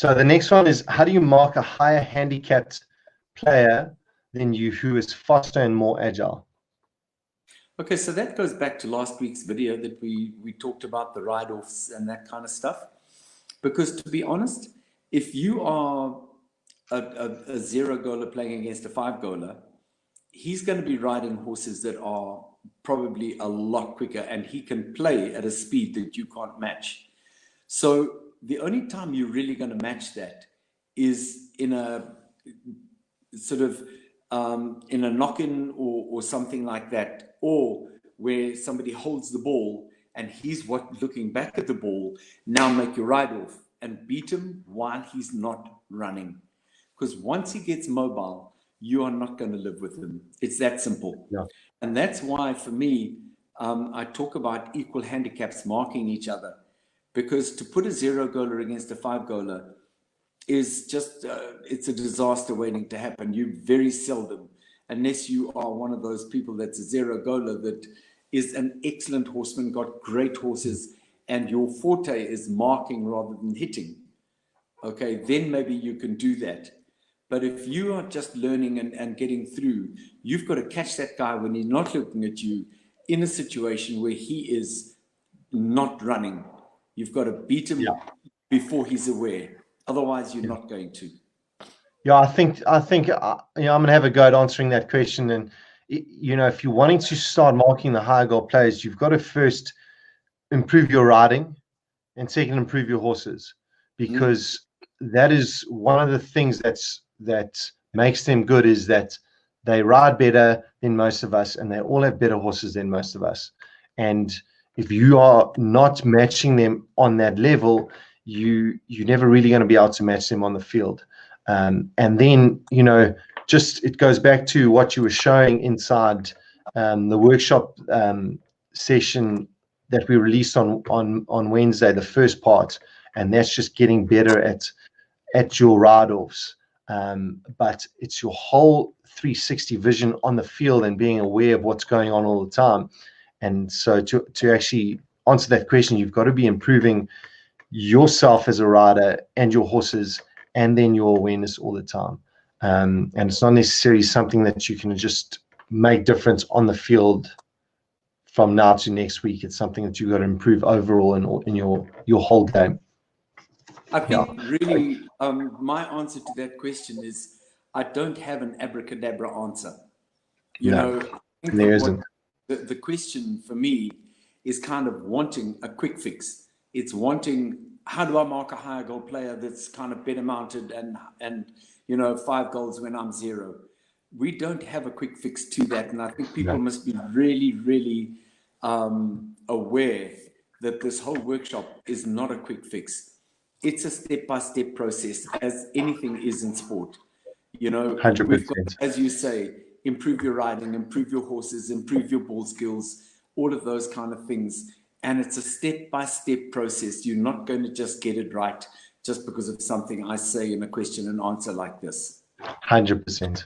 So the next one is, how do you mark a higher handicapped player than you who is faster and more agile? Okay, so that goes back to last week's video that we talked about the ride-offs and that kind of stuff. Because to be honest, if you are a zero goaler playing against a five goaler, he's going to be riding horses that are probably a lot quicker, and he can play at a speed that you can't match. So the only time you're really going to match that is in a sort of in a knock-in or something like that, or where somebody holds the ball and he's looking back at the ball. Now make your ride off and beat him while he's not running, because once he gets mobile, you are not going to live with him. It's that simple. Yeah. And that's why for me, I talk about equal handicaps marking each other, because to put a zero goaler against a five goaler is just, it's a disaster waiting to happen. You very seldom, unless you are one of those people that's a zero goaler that is an excellent horseman, got great horses, and your forte is marking rather than hitting. Okay, then maybe you can do that. But if you are just learning and getting through, you've got to catch that guy when he's not looking at you in a situation where he is not running. You've got to beat him before he's aware. Otherwise, you're not going to. Yeah, I think you know, I'm going to have a go at answering that question. And you know, if you're wanting to start marking the higher goal players, you've got to first improve your riding, and second, improve your horses, because that is one of the things that makes them good, is that they ride better than most of us, and they all have better horses than most of us. And if you are not matching them on that level, you're never really going to be able to match them on the field. And then, you know, just it goes back to what you were showing inside the workshop session that we released on Wednesday, the first part, and that's just getting better at your ride-offs. But it's your whole 360 vision on the field and being aware of what's going on all the time. And so to actually answer that question, you've got to be improving yourself as a rider and your horses, and then your awareness all the time. And it's not necessarily something that you can just make difference on the field from now to next week. It's something that you've got to improve overall in your whole game. I think really my answer to that question is, I don't have an abracadabra answer. You know, I think there isn't. The question for me is kind of wanting a quick fix. It's wanting, how do I mark a higher goal player that's kind of better mounted and you know, 5 goals when I'm 0? We don't have a quick fix to that, and I think people must be really, really aware that this whole workshop is not a quick fix. It's a step-by-step process, as anything is in sport. You know, 100%. We've got, as you say, improve your riding, improve your horses, improve your ball skills, all of those kind of things. And it's a step-by-step process. You're not going to just get it right just because of something I say in a question and answer like this. 100%.